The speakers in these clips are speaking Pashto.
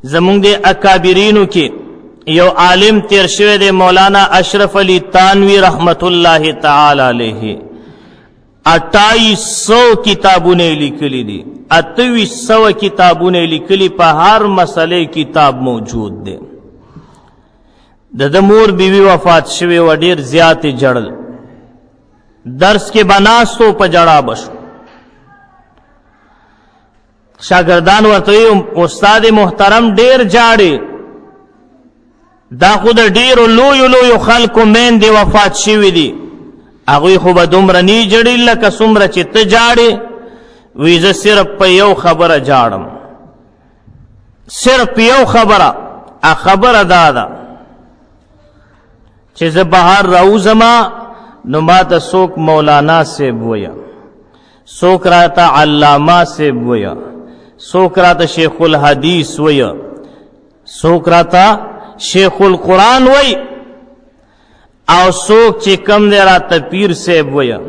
زمونږ د اکابرینو کې یو عالم تیر شوی دی مولانا اشرف علی تانوی رحمت الله تعالی علیه 2800 کتابونه لیکلي دي 2800 کتابونه لیکلي په هر مسئله کتاب موجود دی د مور بیوی وفات شوی و ډیر زیات جړل درس کې بناستو په جړا بشو شاگردان ورته استاد محترم ډیر جاړي دا خود ډیر لوی خلکو مین دی وفات شوی دي هغه خو به دومره نی جړي لکه څومره چې ته جاړي وی زه صرف په یو خبره جاړم صرف یو خبره دا ده چې زه بهر راوځم نو ما ته څوک مولانا صاحب ویا څوک راته علامه صاحب ویا څوک راته شیخ الحدیث ویا څوک راته شیخ القرآن وی او څوک چې کم دی راته پیر صاحب ویا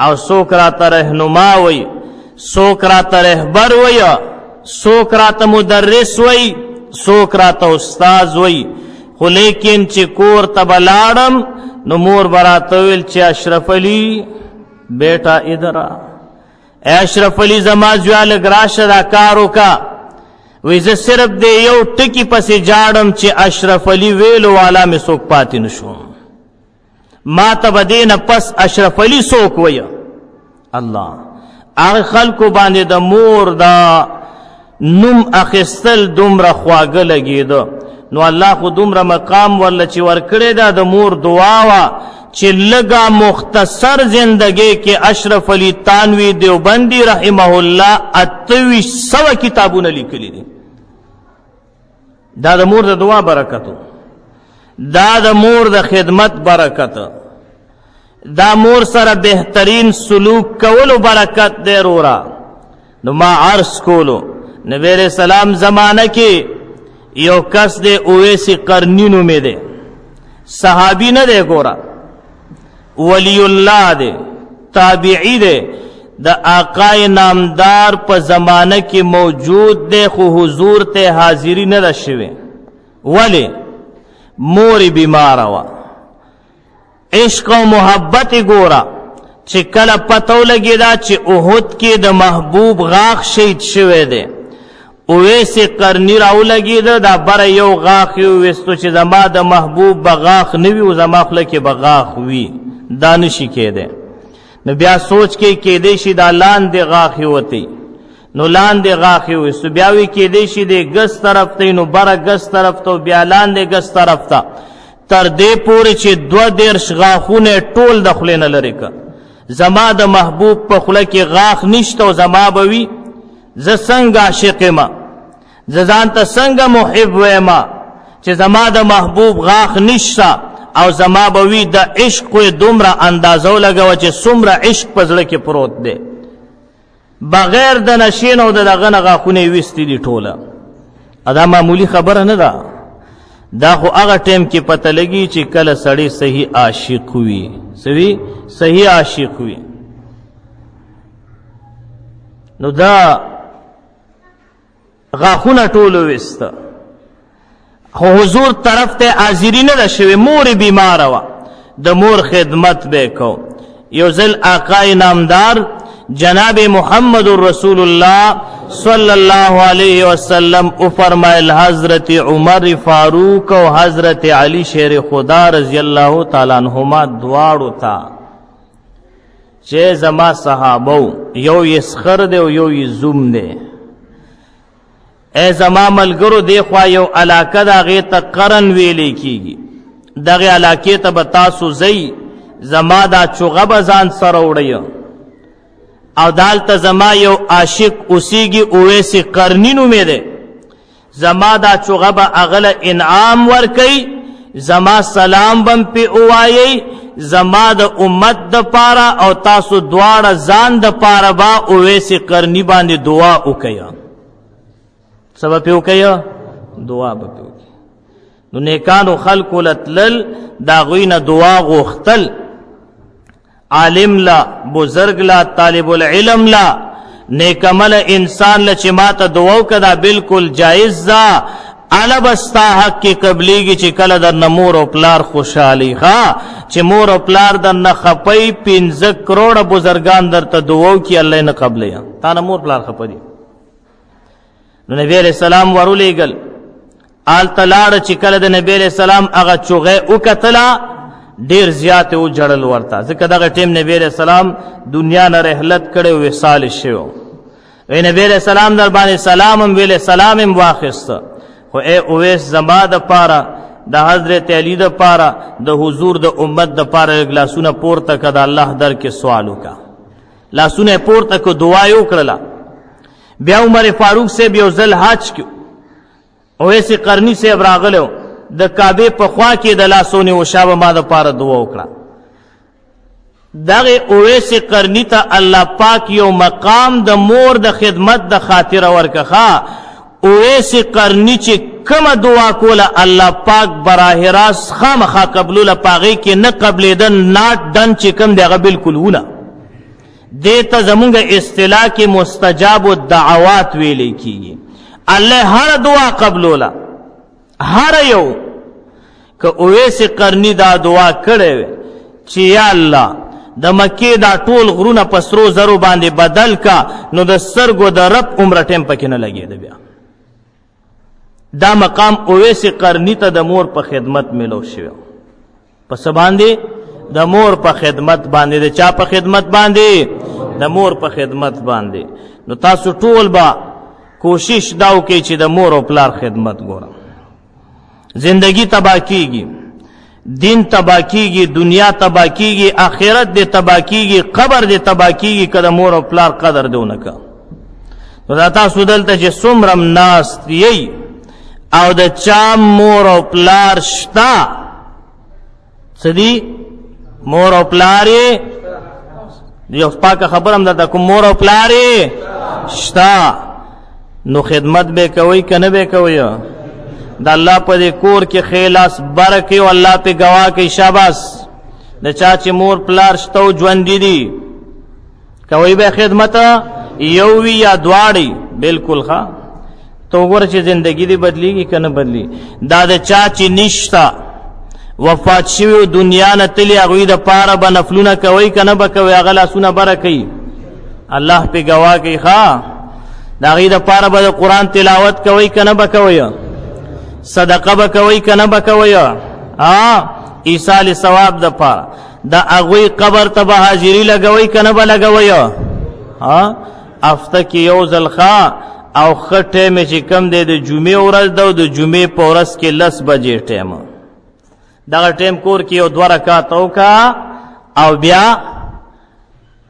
او څوک راته رهنما وی څوک راته رهبر ویا څوک راته مدرس وی څوک راته استاد وی خو لیکن چې کور ته بلاړم نو مور براته ویل چې اشرف علی بیٹا ادھر اے اشرف علی زما زویا لږ راشه دا کار وکړه وی زه صرف د یو ټکي پسې جاړم چې اشرف علی ویلو والا مې څوک پاتې نشوم ما ته به دې نه پس اشرف علی څوک ویه الله هغه خلکو باندې د مور دا نوم اخیستل دومره خواږه لګېده نو الله خو دومره مقام ورله چې ورکړی دا د مور دعا وه چې لږه مختصر زندگی کې اشرف علی تانوی دیوبندی رحمه الله 2800 کتابونه لیکلي دي دا د مور د دعا برکتو دا د مور د خدمت برکت دا مور سره بهترین سلوک کولو برکت دی رورا نو ما عرض کولو نبی علیہ السلام زمانہ کې یو کس دی اویس قرنی نومې دی صحابی نه دی ګوره ولی الله دی تابعی دی د آقای نامدار په زمانہ کې موجود دی خو حضور ته حاضری نه ده شوی ولی موری بیمار وا عشق و محبت ګورا چې کله پتو لګی دا چې احد کې د محبوب غاخ شهید شوی دی اویس قرنی راو لګی دا بر یو غاخ یو وستو چې زما د محبوب بغاخ نوی او زما خپل کې بغاخ وی دانشی کېده نو بیا سوچ کې دې شي دا لاندې غاخ وتی نو لاندې غاخ وستو بیا وی کې دې شي د ګس طرف ته نو بر ګس طرف ته بیا لاندې ګس طرف ته تر دې پورې چې 22 غاخونه ټول د خلینه لري کا زما د محبوب په خله کې غاخ نشته او زما بوي ز څنګه عاشق ما ځان ته څنګه محب وېما چې زما د محبوب غاخ نشته او زما بوي د عشق دومره اندازو لګو چې څومره عشق پزړه کې پروت دی بغیر د نشین او دغه نه غاخونه وستې دي ټوله ادا معمولی خبره نه ده دا خو هغه ټیم کې پته لګي چې کله سړی صحیح عاشق وي صحیح عاشق وي نو دا غاخونه ټولو وسته خو حضور طرف ته حاضری نه ده شوی مور بیمار وا د مور خدمت به کو یو ځل آقای نامدار جناب محمد رسول الله صلی الله علیه وسلم او فرمایل حضرت عمر فاروق او حضرت علی شیر خدا رضی الله تعالی عنہما دواړو تا چې زما صحابه یو یسخر دی او یو زوم دی اے زما ملګرو دی خو یو علاقه دا غي ته قرن ویلې کیږي دغه علاقه ته بتاسو زئی زما دا چوغه بزان سره وړي او دالته زما یو عاشق اوسیږي اویس قرنی نومې ده زما دا چوغه به اغله انعام ور کوي زما سلام بم په اوایي زما د امت د پاره او تاسو دواړه ځان د پاره با اویس قرنی باندې دعا وکیا سبب په وکیا دعا به وکي نو نیکانو خلق لتل دا غوینه دعا غوختل عالم لا بزرگ لا طالب العلم لا نیک عمل انسان له چې ما ته دعا وکړه بالکل جایز ده. الا بستا حق کې قبليږي چې کله در مور او پلار خوشحالي ها چې مور او پلار در نه خپي 15 کروڑ بزرگان در ته دعا کوي الله نه قبلیا تا نه مور پلار خپدي. نو نبی علیہ السلام ورولېګل آل تلاړ چې کله د نبی علیہ السلام هغه چوغه وکتلا ډیر زیات او جړل ورته ځکه دغه ټیم نبی علیہ السلام دنیا نه رحلت کړي وصال شو. وی نبی علیہ السلام در باندې سلام ویله سلام واخست خو اے اویس زما د پاره د حضرت علی د پاره د حضور د امت د پاره لاسونه پورته کړه الله در کې سوال وکا لاسونه پورته کو دعا یو کړله. بیا عمر فاروق سے بیا ذل حج کو اویس قرنی سے راغلو د کعبه په خوا کې د لاسونه وشابه ما د پاره دعا وکړه. دغه اویس قرنی ته الله پاک یو مقام د مور د خدمت د خاطر ورکخه. اویس قرنی چې کومه دعا کوله الله پاک براه راست خامخا قبول پاغي کې نه قبلېدن ناټ دن چې کوم دغه بالکل ونه دیتا زمونږ اصطلاح کې مستجاب الدعوات ویلې کیږي. الله هر دعا قبولولا هر یو که اویس قرنی دا دعا کړي چې یا الله د مکې دا ټول غرونه پسرو زرو باندې بدل کا نو د سترګو د رب عمر ټیم پکې نه لګېده. بیا دا مقام اویس قرنی ته د مور په خدمت ملو شوی پس باندې د مور په خدمت باندې د چا په خدمت باندې د مور په خدمت باندې. نو تاسو ټول با کوشش داو کې چې د مور او پلار خدمت ګورم. زندگی تباہ کیږي دین تباہ کیږي دنیا تباہ کیږي آخرت دې تباہ کیږي قبر دې تباہ کیږي کله مور او پلار قدر دیونه کا. نو دا تاسو دلته چې څومره ناس یي او د چا مور او پلار شتا سدي مور او پلار یو پاکه خبرم ده کوم مور او پلار شتا نو خدمت به کوي کنه به کوي د الله په کور کې خیلاس برکه او الله په گواه کې شاباس د چا چې مور پلار شتو ژوند دي کوي به خدمت یو وی یا دواړي بالکل ښا تو وګوره چې زندگی دی بدلیږي کنه بدلی. دا د چا چې نشتا وفات شوی دنیا نه تلی هغه د پاره بنفلونه کوي کنه به کوي هغه لاسونه برکې الله په گواه کې ښا دا غي د پاره به قرآن تلاوت کوي کنه به کوي صدقه به کوي کنه به کوي ایصال ثواب د پاره دا هغه قبر ته به حاضری لګوي کنه به لګوي افته کې یو ځلخه او خټه مې چې کم دی د جمعې ورځ د جمعې په ورځ کې 10 بجې ټیم دا ټیم کور کې یو 2 رکعات وکا او بیا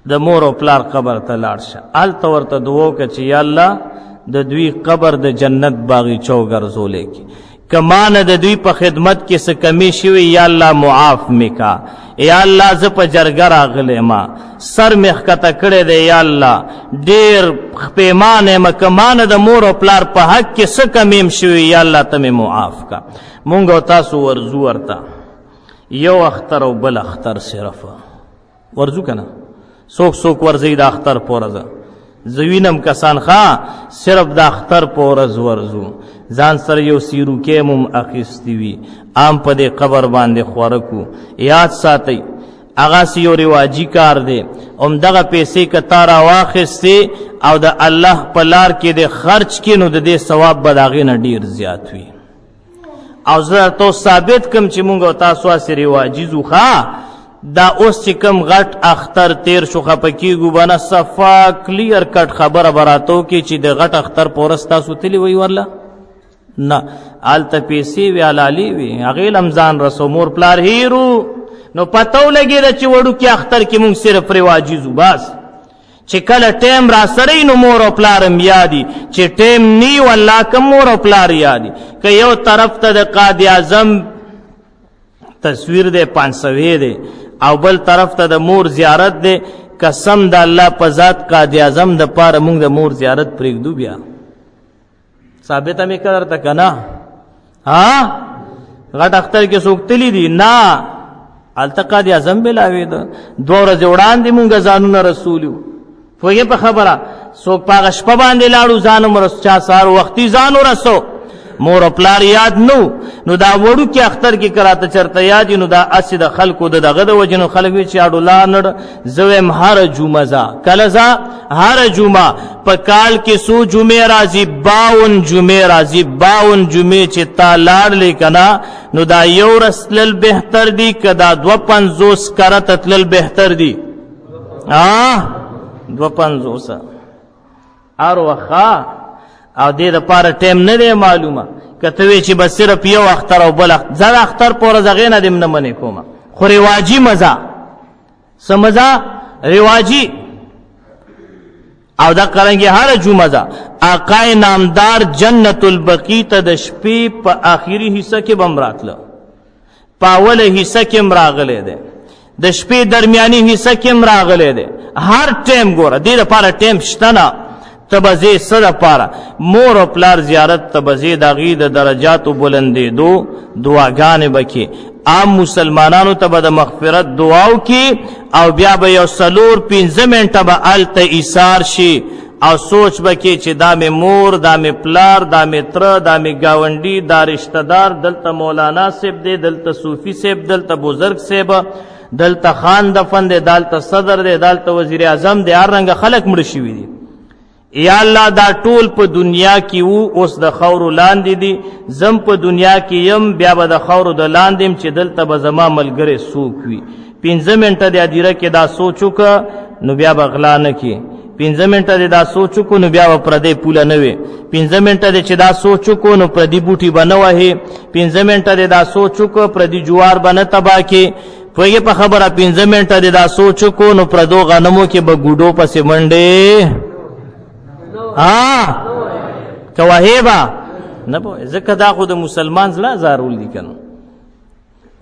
د مور او پلار قبر ته لاړ شه ال تورته دعا وکړه چې یا الله د دوی قبر د جنت باغچو ګرځولې کی کمان د دوی په خدمت کې څه کمی شوی یا الله معاف میکا یا الله ز په جرګه راغله ما سر مخکته کړه دې یا الله ډیر پیمانه مکمان د مور او پلار په حق کې څه کمیم شوی یا الله ته معاف کا. مونږ او تاسو ورزو ورتا یو اختر او بل اختر صرف ورزو کنه سوک سوک ورزی د اختر پورزه زوینم کسان خا صرف د اختر پورز ورزو ځان سره یو سیرو کې مم اخیستی وی عام په دې قبر باندې خورکو یاد ساتي اغا سیو رواجی کار دی ام دغه پیسې کتارا واخسته او د الله په لار کې د خرج کینو د دې ثواب بداغې نه ډیر زیات وی او زه تو ثابت کم چې مونږ تاسو سره رواجی زوخه دا اوس چې کم غټ اختر تیر شو خپکیږي بنا صفا کلیر کټ خبره براتو کې چې د غټ اختر پورستا سوتلی وی ورلا نه آلته پیسې وی علالي وی هغه لمزان رسو مور پلار هیرو نو پتو لګی چې وړو کې اختر کې مونږ صرف رواجی زو بس چې کله ټیم را سره نو مور او پلارم یادي چې ټیم نی والله کوم مور او پلار یادي که یو طرف ته د قائد اعظم تصویر دے 500 دے او بل طرف ته د مور زیارت دے قسم د الله په ذات قائد اعظم د پاره مونږ د مور زیارت پرېږدو بیا ثابته مې کړر ته کنه غټ اختر کې سوکتلی دي نه التقاد اعظم بلاوي دا دوه ورځې وړاندې مونږ ځانونه رسولو فوګه په خبره څوک پاغه شپه باندې لاړو ځان مرس چا سار وختي ځان ورسو مور او پلار یاد نو دا وړو کې اختر کې کراته چرته یاد نو دا اسې د خلکو دغه د وجنو خلک وی چې اډو لانړ زویم هر جمعه ځا کله ځا هر جمعه په کال کې سو جمعه راځي 52 جمعه راځي 52 جمعه چې تا لاړ لیکنا نو دا یو رسل بهتر دی کدا 250 کرت تل بهتر دی 250 ار وخا او دې د پاره ټیم نه دی معلومه کته وی چې بس صرف یو اختر او بل اختر اختر پور زغې نه دم نه منې کومه خو رواجی مزه سمزه رواجی او دا قرانګي هر جمعه ده آقای نامدار جنت البقیع ته د شپې په آخري حصہ کې بم راتله پاوله حصہ کې مراغله ده د شپې درمیاني حصہ کې مراغله ده هر ټیم ګوره دې لپاره ټیم شته نه تبزی صدا پارا مور و پلار زیارت تبزی دا غید درجات و بلندی دو دعاگان بکی عام مسلمانانو تبا دا مغفرت دعاو کی او بیا با یو سلور 15 منٹا با آلتا ایسار شی او سوچ بکی چی دا می مور دا می پلار دا می تر دا می گاونڈی دا رشتدار دلتا مولانا سیب دے دلتا صوفی سیب دلتا بزرگ سیب دلتا خان دفن دے دلتا صدر دے دلتا وزیر اعظم دے هر رنگ خلق مرشوی دی یا الله دا ټول په دنیا کې وو اوس د خور لاندې دي زم په دنیا کې يم بیا به د خور د لاندې چې دلته به زما ملګری سوک وي 15 منټه د ادیره کې دا سوچو ک نو بیا بغلا نه کی 15 منټه دا سوچو کو نو بیا پردې پوله نه وي 15 منټه چې دا سوچو کو نو پردې بوټي بنوه 15 منټه دا سوچو کو پردې جوار بنه تبا کې پوهه په خبره 15 منټه دا سوچو کو نو پردو غنمو کې به ګوډو پسې منډه کواهیبا نه پوه ځکه دا خو د مسلمان زړه زارول دي کنه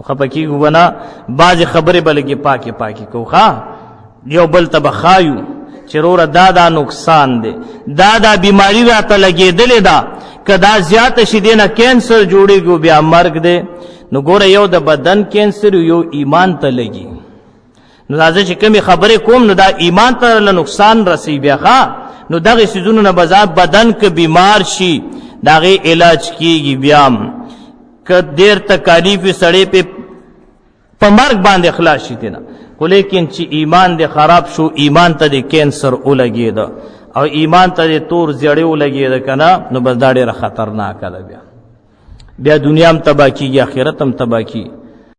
خپکی وبنا باز خبره بلګي پاکي کوخه یو بل تبخایو چرور دا نقصان دی دا بیماری راته لګیدلې دا کدا زیات شیدنه کینسر جوړیږي بیا مرګ دی نو ګوره یو د بدن کینسر یو ایمان ته لګي نو راځي چې کومي خبره کوم نو دا ایمان ته نقصان رسی بیا ښا نو دغه سيزونو نه بازار بدن ک بیمار شي دغه علاج کیږي بیام ک ډیر تکالیف سړې په مرګ باندې خلاص شي نه خو لیکن چې ایمان دې خراب شو ایمان ته دې کینسر ولګید او ایمان ته دې تور زیړې ولګید کنه نو بس دا ډېر خطرناک ده بیا دنیا هم تباہ کیږي آخرت هم تباہ کیږي